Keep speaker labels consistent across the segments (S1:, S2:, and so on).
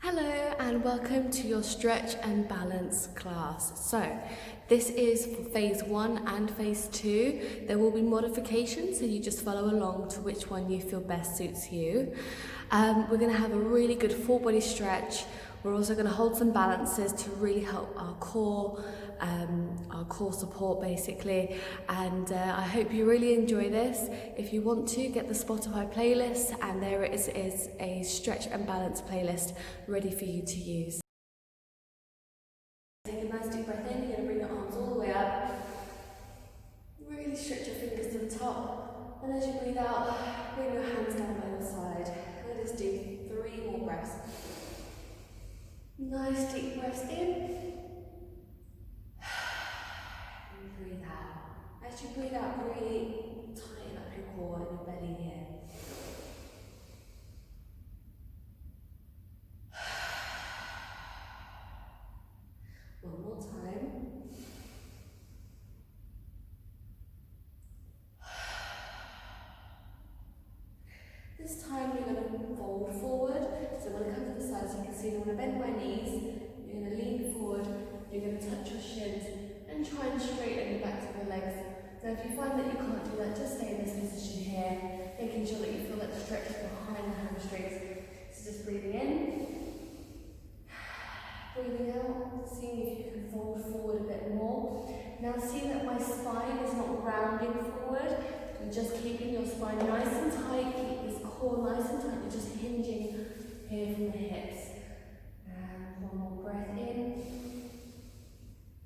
S1: Hello and welcome to your stretch and balance class. So this is for phase 1 and phase 2. There will be modifications, so you just follow along to which one you feel best suits you. We're going to have a really good full body stretch. We're also going to hold some balances to really help our core support basically, and I hope you really enjoy this. If you want to, get the Spotify playlist, and there is a stretch and balance playlist ready for you to use. Take a nice deep breath in. You're going to bring your arms all the way up. Really stretch your fingers to the top, and as you breathe out, bring your hands down by your side. Let us do 3 more breaths. Nice deep breaths in. And breathe out. As you breathe out, really tighten up your core and your belly here. One more time. This time you're going to fold forward. So I'm going to come to the side so you can see I'm going to bend my knees. You're going to lean forward. You're going to touch your shins and try and straighten the backs of your legs. Now if you find that you can't do that, just stay in this position here, making sure that you feel that stretch behind the hamstrings. So just breathing in, breathing out, seeing if you can fold forward a bit more. Now see that my spine is not rounding forward. You're just keeping your spine nice and tight, keep this core nice and tight. You're just hinging here from the hips. And one more breath in.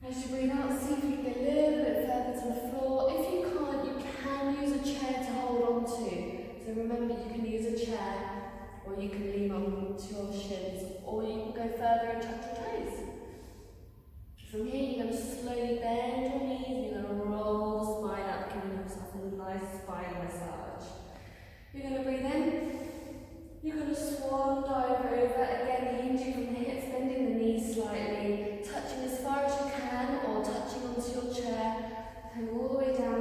S1: As you breathe out, see if you can get a little bit further to the floor. If you can't, you can use a chair to hold on to. So remember, you can use a chair, or you can lean on to your shins, or you can go further and touch your toes. From here, you're going to slowly bend your knees. You're going to roll the spine up, giving yourself a nice spine massage. You're going to breathe in. You're going to swan dive over, again hinging from the hips, bending the knees slightly, touching as far as you can, or touching onto your chair, coming all the way down.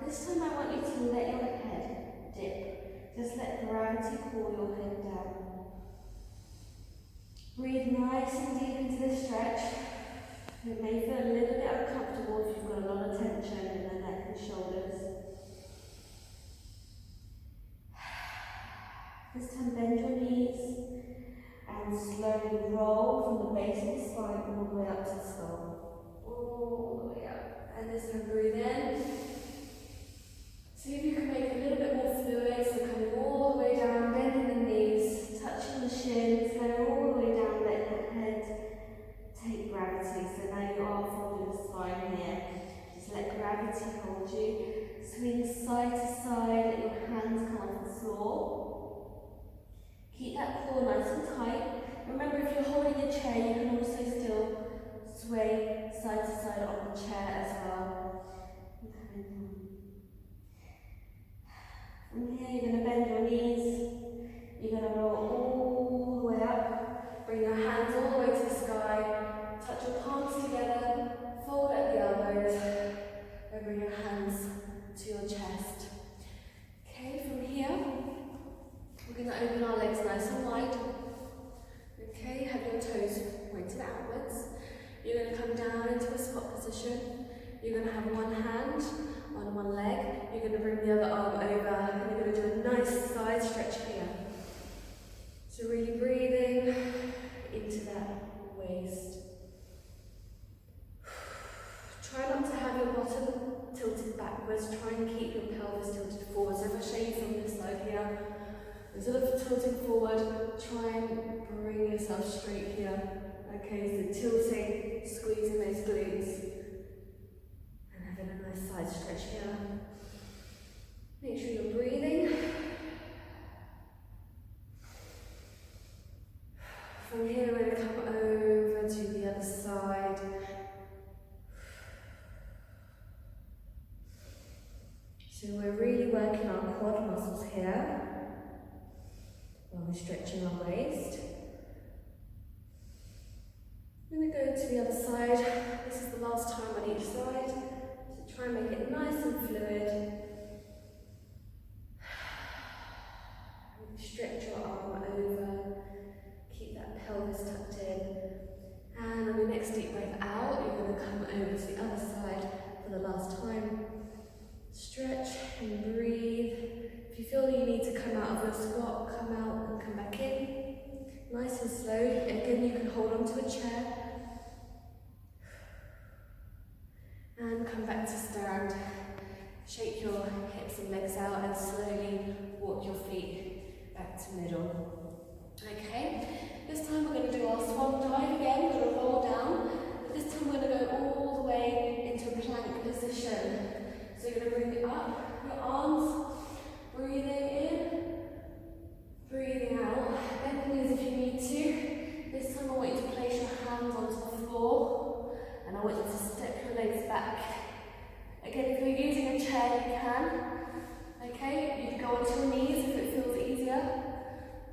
S1: This time I want you to let your head dip. Just let gravity pull your head down. Breathe nice and deep into this stretch. It may feel a little bit uncomfortable if you've got a lot of tension in the neck and shoulders. This time bend your knees and slowly roll from the base of the spine all the way up to the skull. All the way up. And this time breathe in. See if you can make it a little bit more fluid, so coming all the way down, bending the knees, touching the shins, going all the way down, let your head take gravity. So now you are folding the spine here. Just let gravity hold you. Swing side to side, let your hands come off the floor. Keep that core nice and tight. Remember, if you're holding a chair, you can also still sway side to side on the chair as well. From here, you're going to bend your knees. You're going to roll all the way up. Bring your hands all the way to the sky. Touch your palms together. Fold at the elbows. And bring your hands to your chest. Okay, from here, we're going to open our legs nice and wide. Okay, have your toes pointed outwards. You're going to come down into a squat position. You're going to have one hand on one leg. You're going to bring the other arm over, and you're going to do a nice side stretch here. So really breathing into that waist. Try not to have your bottom tilted backwards. Try and keep your pelvis tilted forward. So if I show you from this side here, instead of tilting forward, try and bring yourself straight here. Okay, so tilting, squeezing those glutes, and having a nice side stretch here. Make sure you're breathing. From here, we're going to come over to the other side. So we're really working our quad muscles here, while we're stretching our waist. I'm going to go to the other side. This is the last time on each side. So try and make it nice and fluid. Stretch your arm over. Keep that pelvis over to the other side for the last time. Stretch and breathe. If you feel you need to come out of your squat, come out and come back in. Nice and slow. Again, you can hold onto a chair. And come back to stand. Shake your hips and legs out and slowly walk your feet back to middle. Okay, this time we're going to do our swan dive again. We're going to roll down. But this time we're going to go all the way into a plank position. So you're going to bring up your arms, breathing in, breathing out. Bend the knees if you need to. This time I want you to place your hands onto the floor and I want you to step your legs back. Again, if you're using a chair, you can. Okay, you can go onto your knees if it feels easier.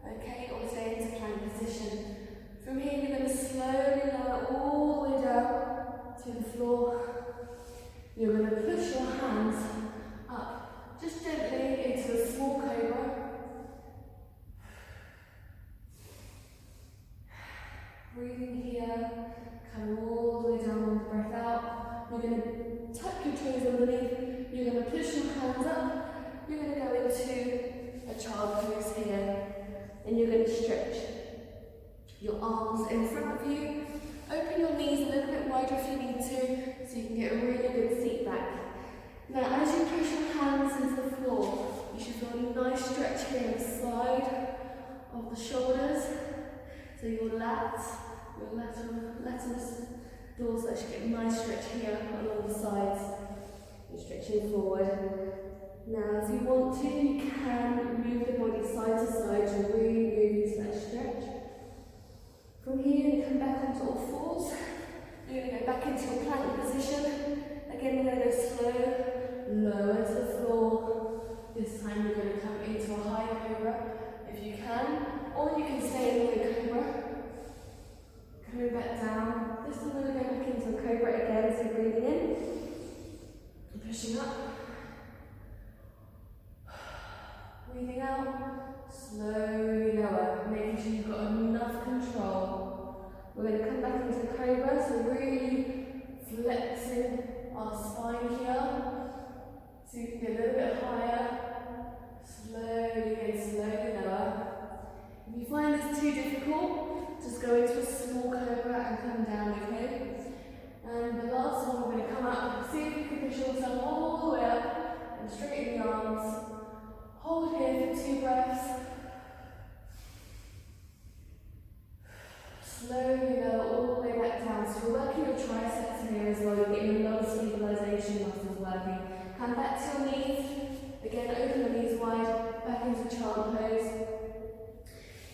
S1: Okay, or stay into plank position. From here, you're going to slowly lower all the way down to the floor. You're going to push your hands up, just gently into a small cobra. Breathing here, come all the way down with the breath out. You're going to tuck your toes underneath. You're going to push your hands up. You're going to go into a child pose here. And you're going to stretch your arms in front of you. Open your knees a little bit wider if you need to, so you can get a really good seat back. Now, as you push your hands into the floor, you should feel a nice stretch here on the side of the shoulders. So your lats, your latissimus dorsal should get a nice stretch here along the sides. You're stretching forward. Now, if you want to, you can move the body side to side to really move into that stretch. From here, you come back onto all fours. You're going to go back into your plank position. Again, we're going to go slow, lower to the floor. This time, you're going to come into a high cobra if you can, or you can stay in the low cobra. Coming back down. This time, we're going to go back into a cobra again. So, breathing in and pushing up. Breathing out, slowly lower, making sure you've got enough control. We're going to come back into the cobra, so really flexing our spine here. So you can get a little bit higher, slowly and slowly lower. If you find this too difficult, just go into a small cobra and come down, okay? And the last one, we're going to come up, see if you can push yourself all the way up and straighten the arms. Hold here for 2 breaths. Slowly lower all the way back down. So you're working your triceps here as well. You're getting a lot of stabilization muscles working. Come back to your knees. Again, open the knees wide. Back into child pose.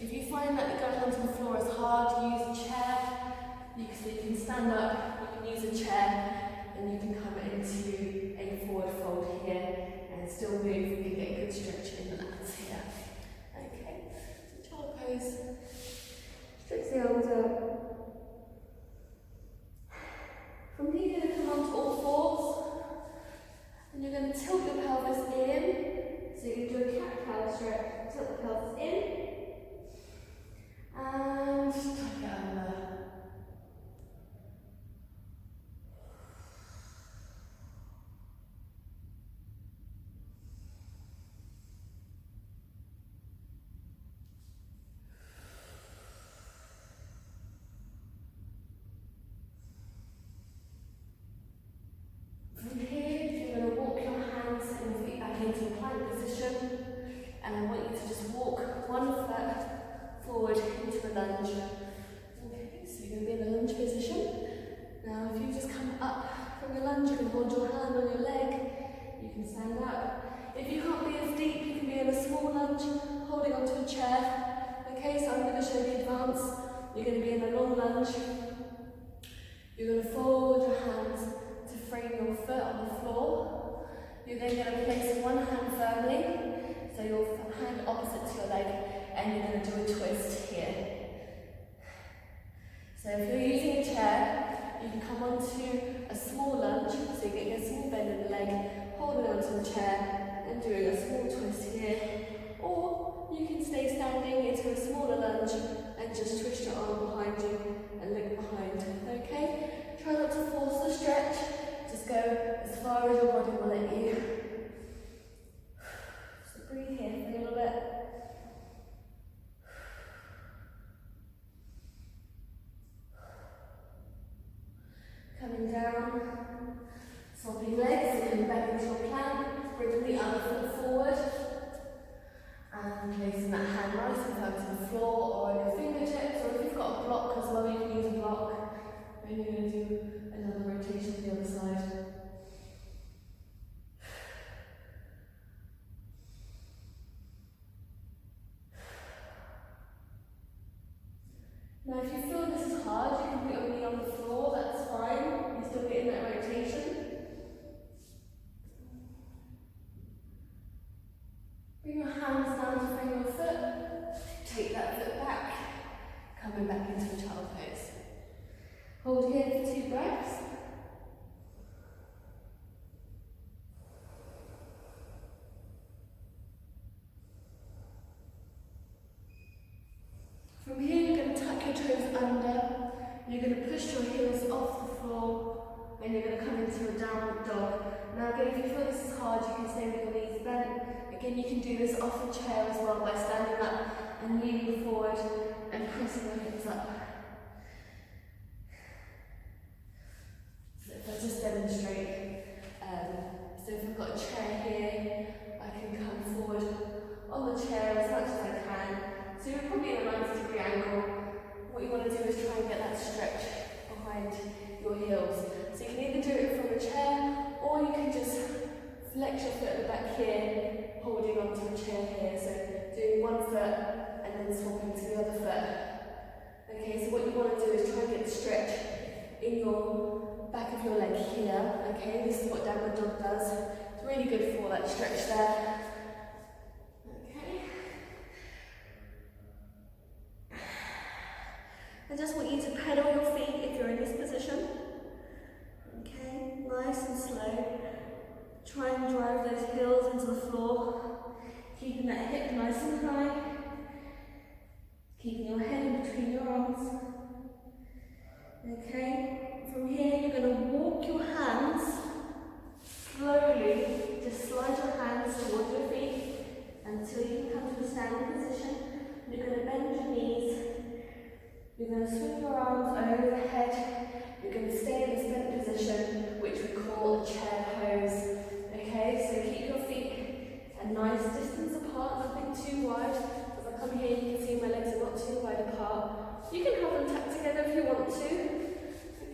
S1: If you find that going onto the floor is hard, use a chair. You can stand up. You can use a chair, and you can come into a forward fold here. And still move, you can get a good stretch in the lats here. Okay, so child pose. Stretch the arms out. From here, you're going to come onto all fours. And you're going to tilt your pelvis in. So you can do a cat-cow stretch. Tilt the pelvis in. And tuck it under. From here, you're going to walk your hands and your feet back into plank position, and I want you to just walk one foot forward into a lunge. Okay, so you're going to be in a lunge position. Now, if you just come up from your lunge, you can hold your hand on your leg, you can stand up. If you can't be as deep, you can be in a small lunge, holding onto a chair. Okay, so I'm going to show the advance. You're going to be in a long lunge. You're going to fold your hands to frame your foot on the floor. You're then going to place one hand firmly, so your hand opposite to your leg, and you're going to do a twist here. So if you're using a chair, you can come onto a small lunge, so you're getting a small bend in the leg, holding onto the chair, and doing a small twist here. Or you can stay standing into a smaller lunge and just twist your arm behind you and look behind. Okay? Try not to force the stretch. Placing that hand nice and firm to the floor or on your fingertips, or if you've got a block as well, you can use a block. And you're going to do another rotation to the other side. Now if you feel this is hard, you can put your knee on the floor, that's fine. You're still getting that rotation. Bring your hands down to frame your foot. Take that foot back. Coming back into a child pose. Hold here for 2 breaths. From here, you're going to tuck your toes under. You're going to push your heels off the floor, and you're going to come into a downward dog. Now again, if you feel this is hard, you can stay with your knees bent. Again, you can do this off a chair as well by standing up and leaning forward and pressing your hips up. So if I just demonstrate, so if I've got a chair here, I can come forward on the chair as much as I can. So you're probably in a 90-degree angle. What you want to do is try and get that stretch behind your heels. So you can either do it from a chair, or you can just flex your foot at the back here, holding onto the chair here. So doing one foot and then swapping to the other foot. Okay, so what you want to do is try and get the stretch in your back of your leg here. Okay, this is what downward dog does. It's really good for that stretch there. Okay. I just want you to pedal your feet if you're in this position. Okay, nice and slow. Try and drive those heels into the floor, keeping that hip nice and high, keeping your head in between your arms. Okay, from here you're going to walk your hands slowly, just slide your hands towards your feet until you come to a standing position. You're going to bend your knees, you're going to swing your arms overhead, you're going to stay in this bent position, which we call a chair pose. Okay, so keep your feet a nice distance apart, nothing too wide. As I come here, you can see my legs are not too wide apart. You can have them tucked together if you want to.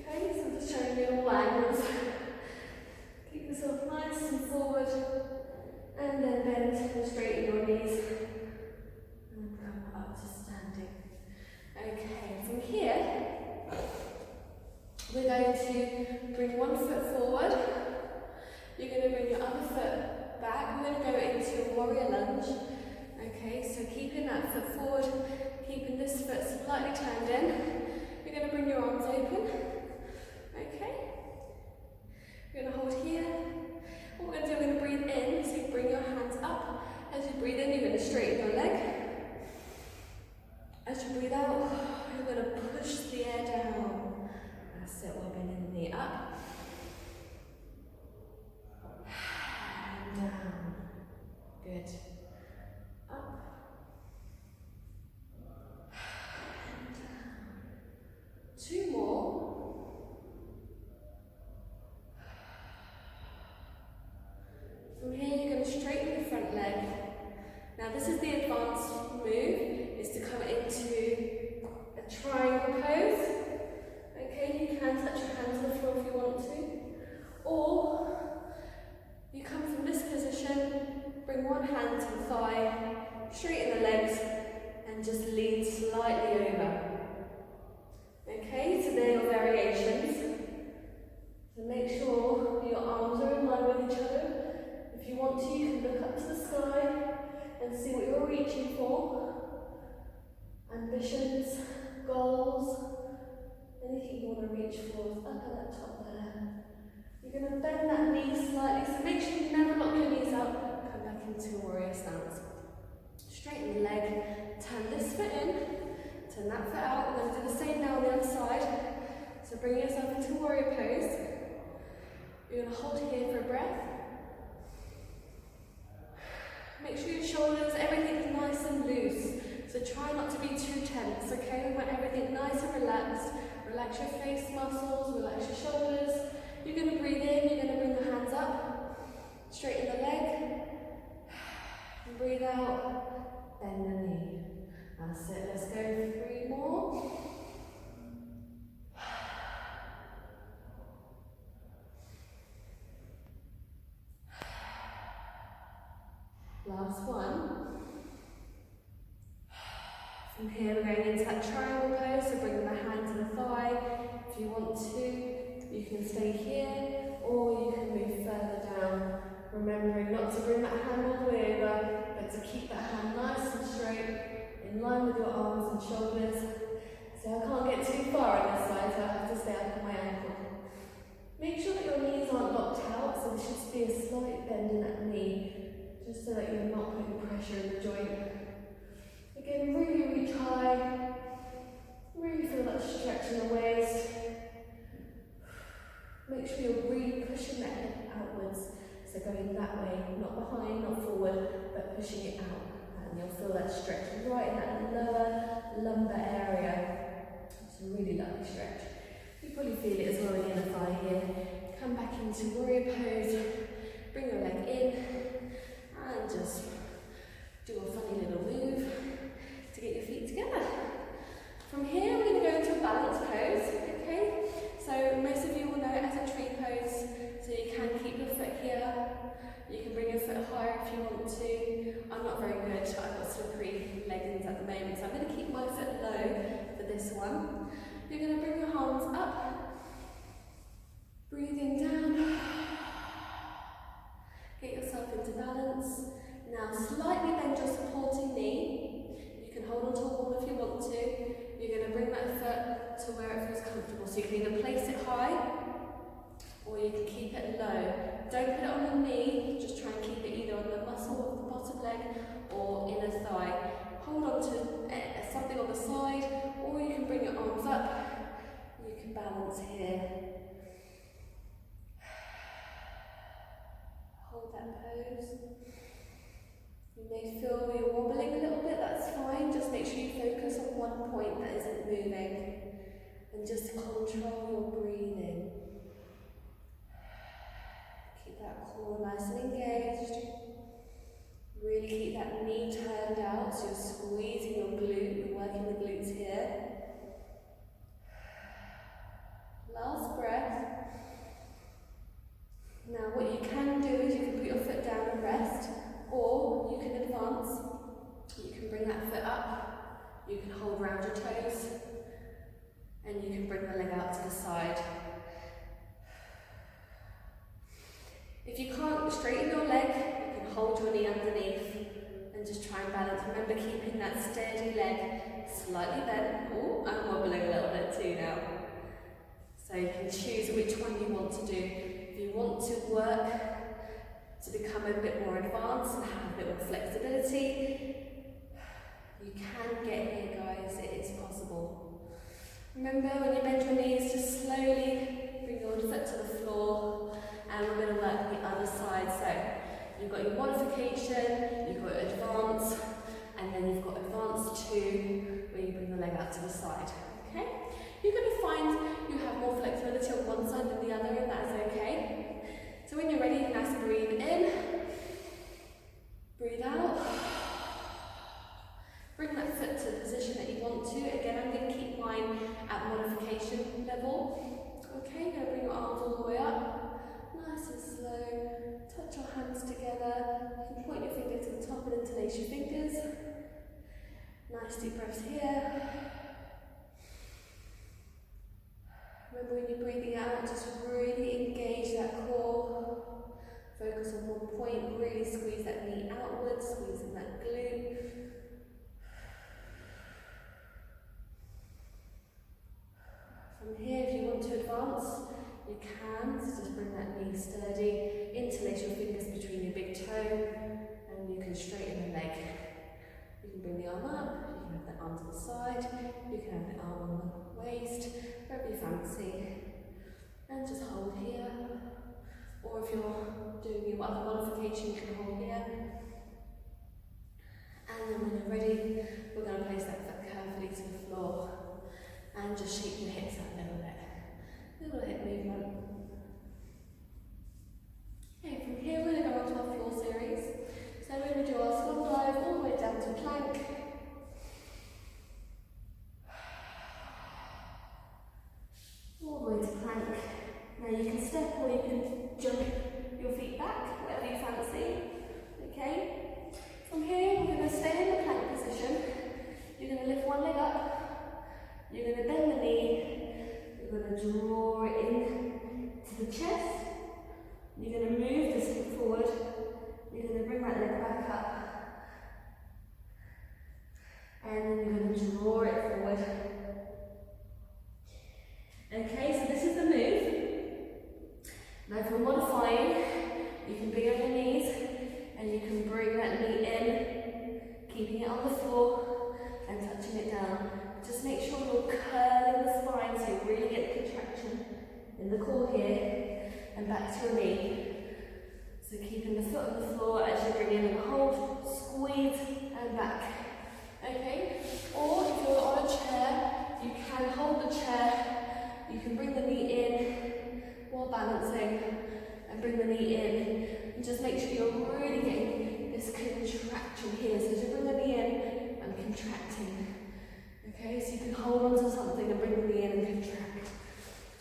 S1: Okay, so I'm just showing you all angles. Keep yourself nice and forward, and then bend and straighten your knees. And come up to standing. Okay, from here, we're going to bring one foot forward. You're going to bring your other foot back. We're going to go into a warrior lunge. Okay, so keeping that foot forward, keeping this foot slightly turned in. You're going to bring your arms open. Okay. You're going to hold here. What we're going to do, we're going to breathe in. So you bring your hands up. As you breathe in, you're going to straighten your leg. As you breathe out, you're going to push the air down. That's it, we're bending the knee up. Down. Good. Up. And down. 2 more. From here, you're going to straighten the front leg. Now, this is the advanced move, is to come into a triangle pose. Okay, you can touch your hands on the floor if you want to. Or you come from this position, bring one hand to the thigh, straighten the legs, and just lean slightly over. Okay, so they're your variations. So make sure your arms are in line with each other. If you want to, you can look up to the sky and see what you're reaching for. Ambitions, goals, anything you want to reach for is up at that top there. You're going to bend that knee slightly, so make sure you never lock your knees up. Come back into warrior stance. Straighten the leg, turn this foot in, turn that foot out. We're going to do the same now on the other side. So bring yourself into warrior pose. You're going to hold here for a breath. Make sure your shoulders, everything is nice and loose. So try not to be too tense, okay? We want everything nice and relaxed. Relax your face muscles, relax your shoulders. You're going to breathe in, you're going to bring the hands up, straighten the leg, and breathe out, bend From here we're going into that triangle pose, so bring the hand to the thigh. If you want to, you can stay here, or you can move further down. Remembering not to bring that hand all the way over, but to keep that hand nice and straight, in line with your arms and shoulders. So I can't get too far on this side, so I have to stay up on my ankle. Make sure that your knees aren't locked out, so there should be a slight bend in that knee, just so that you're not putting pressure in the joint. Again, really reach high. Really feel that stretch in the waist. Make sure you're really pushing that head outwards. So going that way, not behind, not forward, but pushing it out. And you'll feel that stretch right in that lower lumbar area. It's a really lovely stretch. You probably feel it as well in the inner thigh here. Come back into warrior pose. Bring your leg in. And just do a funny little move to get your feet together. From here, we're going to go into a balance pose, okay? So most of you will know it as a tree pose, so you can keep your foot here. You can bring your foot higher if you want to. I'm not very good, I've got slippery leggings at the moment, so I'm going to keep my foot low for this one. You're going to bring your arms up, breathing down. Get yourself into balance. Now slightly bend your supporting knee. You can hold onto a wall if you want to. You're going to bring that foot to where it feels comfortable. So you can either place it high or you can keep it low. Don't put it on the knee, just try and keep it either on the muscle of the bottom leg or inner thigh. Hold on to something on the side, or you can bring your arms up. You can balance here. Hold that pose. You may feel you're wobbling a little bit, that's fine. Just make sure you focus on one point that isn't moving. And just control your breathing. Keep that core nice and engaged. Really keep that knee turned out, so you're squeezing your glute, you're working the glutes here. Last breath. Now what you can do is you can put your foot down and rest, or you can advance. You can bring that foot up, you can hold round your toes, and you can bring the leg out to the side. If you can't straighten your leg, you can hold your knee underneath and just try and balance. Remember keeping that steady leg slightly bent. Oh, I'm wobbling a little bit too now. So you can choose which one you want to do. If you want to work to become a bit more advanced and have a bit more flexibility, you can get here, guys. It is possible. Remember, when you bend your knees, just slowly bring your foot to the floor, and we're going to work the other side. So you've got your modification, you've got advance, and then you've got advance 2, where you bring the leg out to the side. Okay? You're going to find you have more flexibility on one side than the other, and that's okay. So when you're ready, you can nice breathe in, breathe out. Bring that foot to the position that you want to. Again, I'm going to keep mine at modification level. Okay, you're going to bring your arms all the way up. Nice and slow. Touch your hands together. You can point your finger to the top and interlace your fingers. Nice deep breaths here. Remember, when you're breathing out, just really engage that core. Focus on one point. Really squeeze that knee outwards, squeezing that glute. From here, if you want to advance, you can. So just bring that knee sturdy, interlace your fingers between your big toe, and you can straighten the leg. You can bring the arm up, you can have the arm to the side, you can have the arm on the waist, wherever you fancy. And just hold here. Or if you're doing your other modification, you can hold here. And then when you're ready, we're going to place that foot carefully to the floor. And just shake your hips out a little bit. Little hip movement. Okay, from here we're going to go on to our floor series. So we're going to do our swan dive all the way down to plank. All the way to plank. Now you can step or you can jump your feet back, whatever you fancy. Okay? From here we're going to stay in the plank position. You're going to lift and then you're going to draw it forward. Okay, so this is the move. Now if you're modifying, you can be on your knees and you can bring that knee in, keeping it on the floor and touching it down. Just make sure you're curling the spine so you really get the contraction in the core here and back to your knee. So keeping the foot on the floor as you bring in and hold, squeeze and back. Okay? Or if you're on a chair, you can hold the chair, you can bring the knee in while balancing and bring the knee in. And just make sure you're really getting this contraction here. So as you bring the knee in and contracting. Okay, so you can hold on to something and bring the knee in and contract.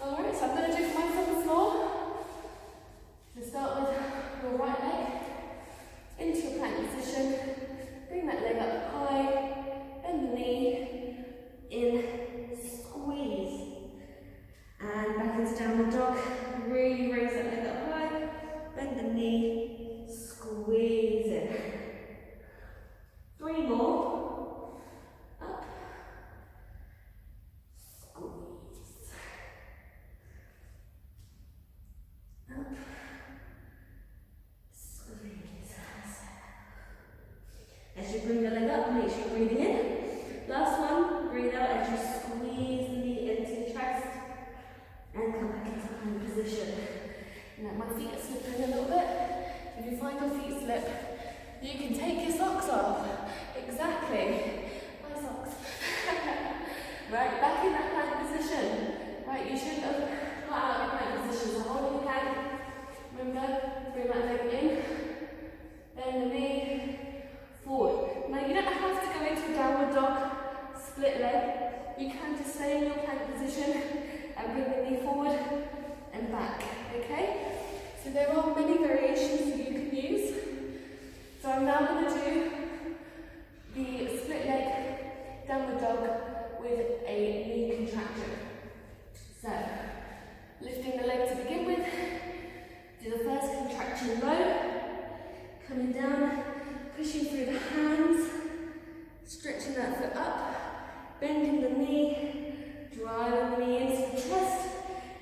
S1: Alright, so I'm going to do mine on the floor. So start with your right leg into your plank position. Bring that leg up high, bend the knee, in, squeeze. And back into downward dog. Really raise that leg up high, bend the knee, squeeze in. 3 more. Up. Squeeze. Up. Squeeze. As you bring the leg up, make sure you're breathing in. Last one, breathe out as you squeeze the knee into your chest and come back into plank position. Now my feet are slipping a little bit. If you find your feet slip, you can take your socks off. Exactly. My socks. Right, back in that plank position. Right, you shouldn't have got out of your plank position. So hold your plank. Remember, bring that leg in. Bend the knee. Forward. Now you don't have to go into a downward dog, split leg. You can just stay in your plank position and bring the knee forward and back. Okay? So there are many variations that you can use. So I'm now going to do the split leg downward dog with a knee contraction. So, lifting the leg to begin with, do the first contraction low, coming down, pushing through the hands, stretching that foot up, bending the knee, driving the knee into the chest,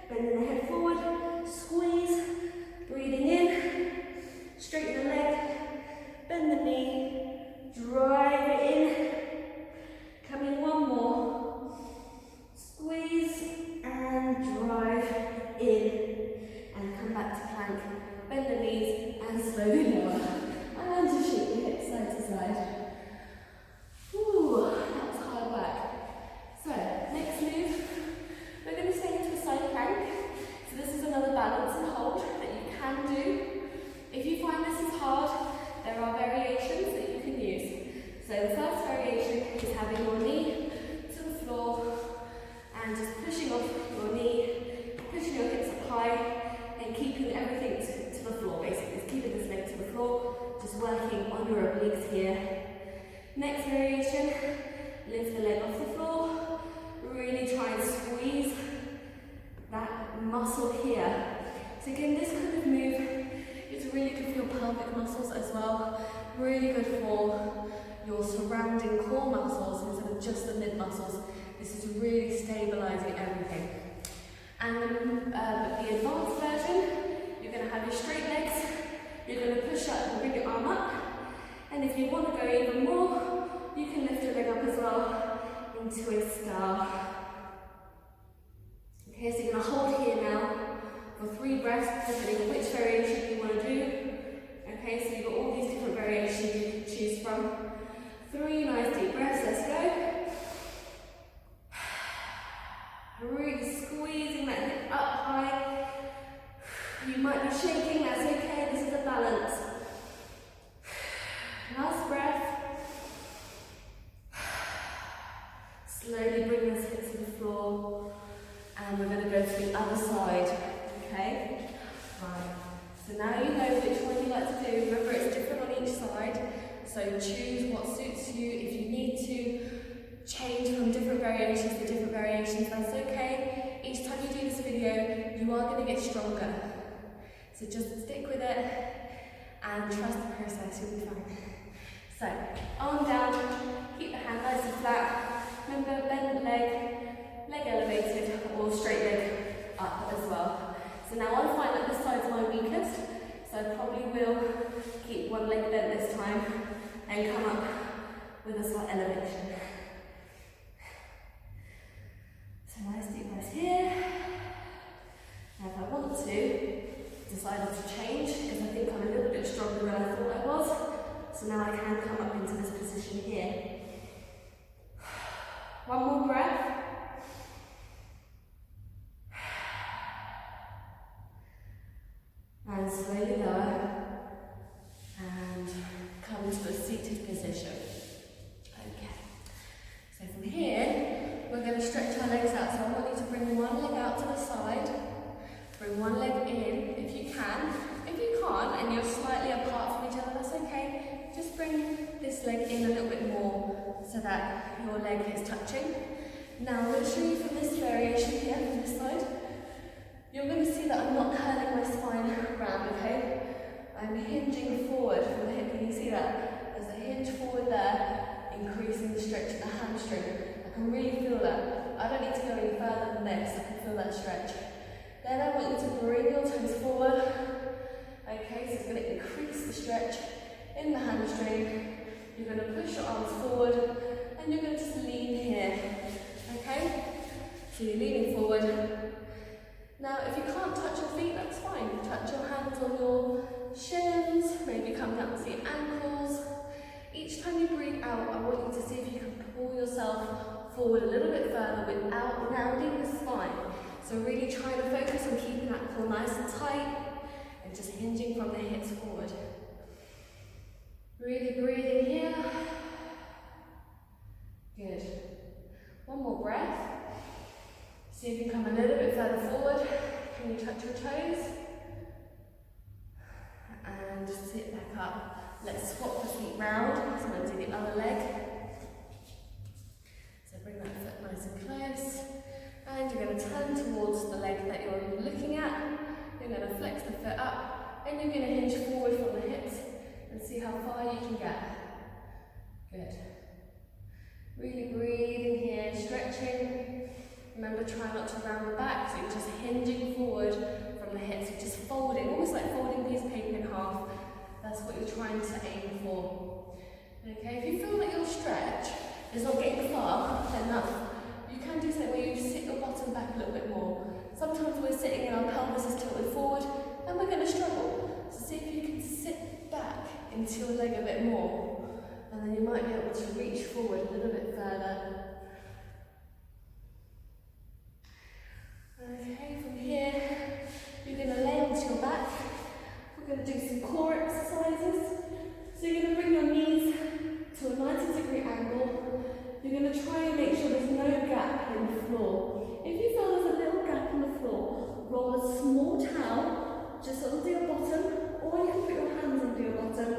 S1: bending the head forward, squeeze, breathing in, straighten the leg, bend the knee, drive it in, come in one more, squeeze and drive in, and come back to plank, bend the knees and slowly lower, and just shake your hips side to side. Ooh, that was hard work. So, next move, we're going to stay into a side plank. So this is another balance and hold that you can do. If you find this is hard, there are variations that you can use. So the first variation is having your knee to the floor and just pushing off your knee, pushing your hips up high and keeping everything to the floor basically. Just keeping this leg to the floor, just working on your obliques here. Next variation, lift the leg off the floor, really try and squeeze that muscle here. So again, this kind of move is really good for your pelvic muscles as well, really good for your surrounding core muscles instead of just the mid muscles. This is really stabilizing everything. And the advanced version, you're going to have your straight legs, you're going to push up and bring your arm up, and if you want to go even more, you can lift your leg up as well into a star. Okay, so you're going to hold here now for 3 breaths, depending on which variation you want to do. Okay, so you've got all these different variations you can choose from. 3 nice deep breaths, let's go. Really squeezing that hip up high. You might be shaking, that's okay, this is a balance. Last breath. Slowly bring this hip to the floor. And we're going to go to the other side, okay? Right. So now you know which one you like to do. Remember, it's different on each side. So choose what suits you. If you need to change from different variations to different variations, that's okay. Each time you do this video, you are going to get stronger. So just stick with it and trust the process, you'll be fine. So, arm down, keep the hand nice and flat. Remember, bend the leg elevated, or straight leg up as well. So now I find that this side's my weakest, so I probably will keep one leg bent this time and come up with a slight elevation. So nice deep breath here. Now if I want to, decided to change because I think I'm a little bit stronger than I thought I was. So now I can come up into this position here. One more breath. And slowly lower. And come into a seated position. Okay. So from here, we're going to stretch our legs out. So I want you to bring one leg out to the side. Bring one leg in if you can. If you can't and you're slightly apart from each other, that's okay. Just bring this leg in a little bit more so that your leg is touching. Now I'm going to show you from this variation here, from this side. You're going to see that I'm not curling my spine round, okay? I'm hinging forward from the hip. Can you see that? There's a hinge forward there, increasing the stretch of the hamstring. I can really feel that. I don't need to go any further than this. I can feel that stretch. Then I want you to bring your toes forward. Okay, so it's going to increase the stretch in the hamstring. You're going to push your arms forward and you're going to just lean here. Okay? So you're leaning forward. Now, if you can't touch your feet, that's fine. Touch your hands on your shins, maybe come down to your ankles. Each time you breathe out, I want you to see if you can pull yourself forward a little bit further without rounding the spine. So really trying to focus on keeping that core nice and tight and just hinging from the hips forward. Really breathing here. Good. One more breath. See if you can come a little bit further forward. Can you touch your toes? And just sit back up. Let's swap the feet round. So I'm going to do the other leg. So bring that foot nice and close. And you're going to turn towards the leg that you're looking at. You're going to flex the foot up. And you're going to hinge forward from the hips. And see how far you can get. Good. Really breathing here, stretching. Remember, try not to round the back, so you're just hinging forward from the hips. You're just folding, almost like folding a piece of paper in half. That's what you're trying to aim for. Okay, if you feel that your stretch is not getting far enough, you can do something where you sit your bottom back a little bit more. Sometimes we're sitting and our pelvis is tilted forward, and we're going to struggle. So see if you can sit back into your leg a bit more, and then you might be able to reach forward a little bit further. Okay, from here, you're going to lay onto your back. We're going to do some core exercises. So you're going to bring your knees to a 90-degree angle. You're going to try and make sure there's no gap in the floor. If you feel there's a little gap in the floor, roll a small towel just under your bottom, or you can put your hands under your bottom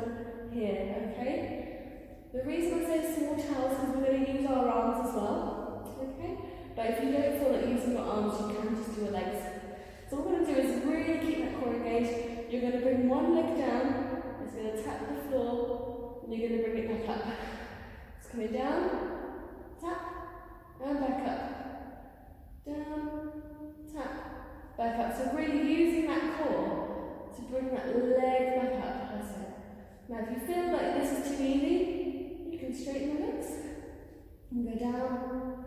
S1: here, okay? The reason I say small towel is because we're going to use our arms as well, okay? But if you don't feel like using your arms, you can just do your legs. So what we're going to do is really keep that core engaged. You're going to bring one leg down, it's going to tap the floor, and you're going to bring it back up. It's coming down, tap, and back up. Down, tap, back up. So really using that core to bring that leg back up. That's it. Now if you feel like this is too easy, you can straighten your legs and go down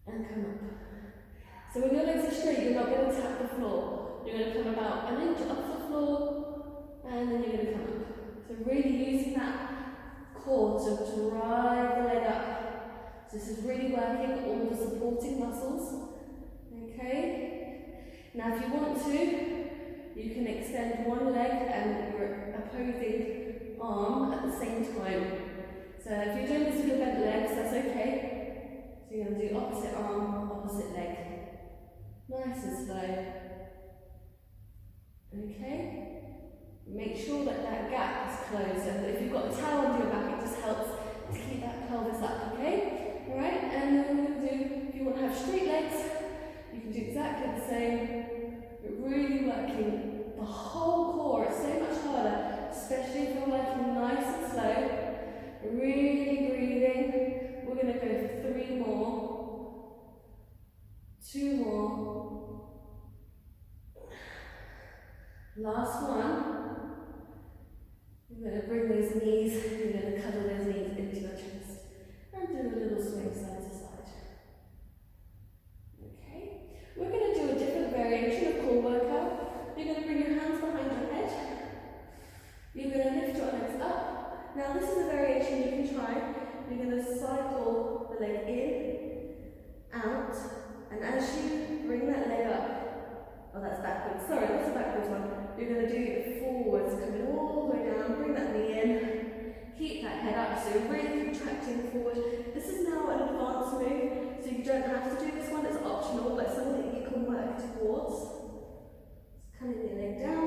S1: and come up. So when your legs are straight, you're not going to tap the floor. You're going to come about an inch off the floor, and then you're going to come up. So really using that core to drive the leg up. So this is really working all the supporting muscles. Okay? Now if you want to, you can extend one leg and your opposing arm at the same time. So if you're doing this with your bent legs, that's okay. So you're going to do opposite arm, opposite leg. Nice and slow. Okay? Make sure that that gap is closed. So if you've got a towel under your back, it just helps to keep that pelvis up, okay? Alright, and then we're going to do, if you want to have straight legs, you can do exactly the same. But really working the whole core. It's so much harder, especially if you're working nice and slow. Last one. You're going to bring those knees, you're going to cuddle those knees into your chest and do a little swing side to side. Okay, we're going to do a different variation of core workout. You're going to bring your hands behind your head. You're going to lift your legs up. Now this is a variation you can try. You're going to cycle the leg in, out, and as you bring that leg up, oh that's backwards, sorry that's a backwards one. You're going to do it forwards, coming all the way down, bring that knee in, keep that head up, so you're really contracting forward. This is now an advanced move, so you don't have to do this one, it's optional, but something you can work towards. Just coming your leg down,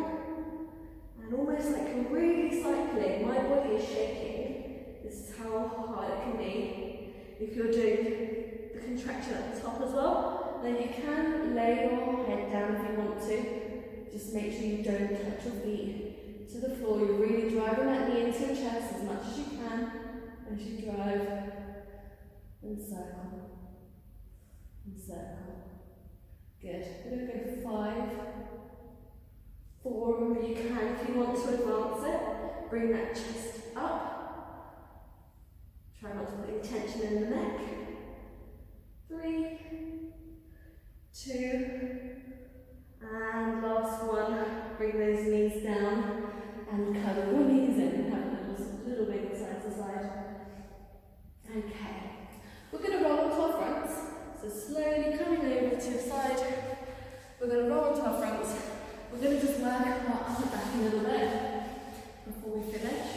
S1: and almost like you're really cycling, my body is shaking. This is how hard it can be. If you're doing the contraction at the top as well, then you can lay your head down if you want to. Just make sure you don't touch your feet to the floor. You're really driving that knee into your chest as much as you can as you drive and circle and circle. Good. We're going to go 5, 4, remember you can if you want to advance it. Bring that chest up. Try not to put any tension in the neck. 3, 2, and last one, bring those knees down and cuddle your knees in and have a little wiggle side to side. Okay, we're going to roll onto our fronts. So slowly coming over to your side, we're going to roll onto our fronts. We're going to just work our upper back a little bit before we finish.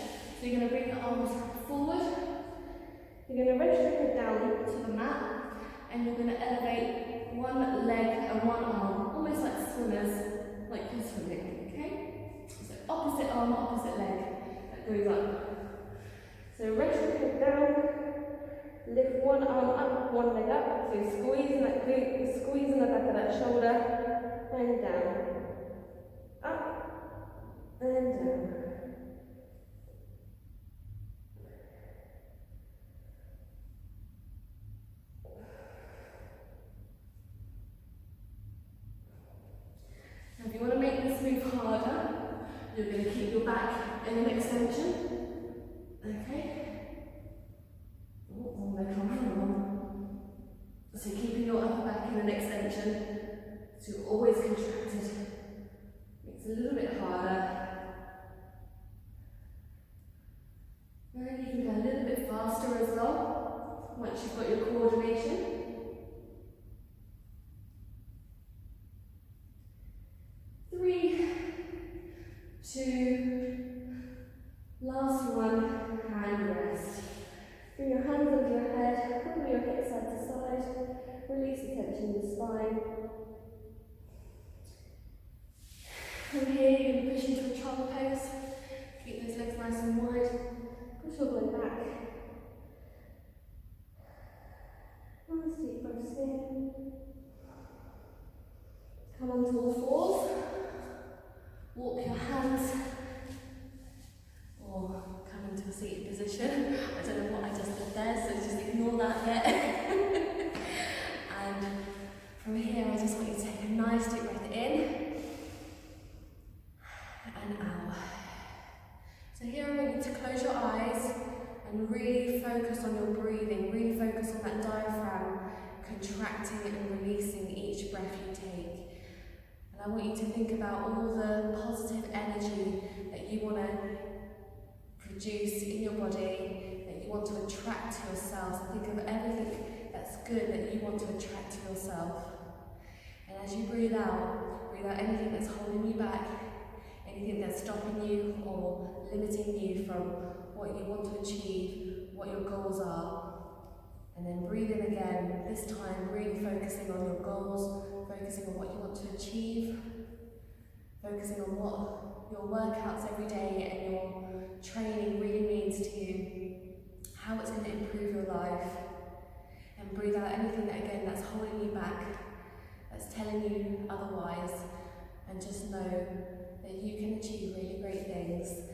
S1: So you're going to bring your arms forward. You're going to rest your head down to the mat, and you're going to elevate one leg and one arm, almost like swimmers, like you're swimming, okay? So opposite arm, opposite leg, that goes up. So rest your head down, lift one arm up, one leg up, so squeezing that glute, squeezing the back of that shoulder, and down. Up, and down. If you want to make this move harder, you're going to keep your back in an extension. Okay? Oh, no, come on. So keeping your upper back in an extension, so you're always contracted. Makes it a little bit harder. And then you can go a little bit faster as well, once you've got your coordination. 3, 2, last one, hand rest. Bring your hands under your head, pull your hips side to side, release the tension in the spine. From here, you're going to push into a child pose. Keep those legs nice and wide. Push all the way back. Nice deep breaths in. Come onto all fours. Walk your hands, or come into a seated position. I don't know what I just did there, so just ignore that yet. And from here, I just want you to take a nice deep breath in and out. So here I want you to close your eyes and really focus on your breathing, really focus on that diaphragm, contracting and releasing each breath you take. And I want you to think about all the positive energy that you want to produce in your body, that you want to attract to yourself. So think of everything that's good that you want to attract to yourself. And as you breathe out anything that's holding you back, anything that's stopping you or limiting you from what you want to achieve, what your goals are. And then breathe in again, this time really focusing on your goals, focusing on what you want to achieve, focusing on what your workouts every day and your training really means to you, how it's going to improve your life. And breathe out anything that, again, that's holding you back, that's telling you otherwise, and just know that you can achieve really great things.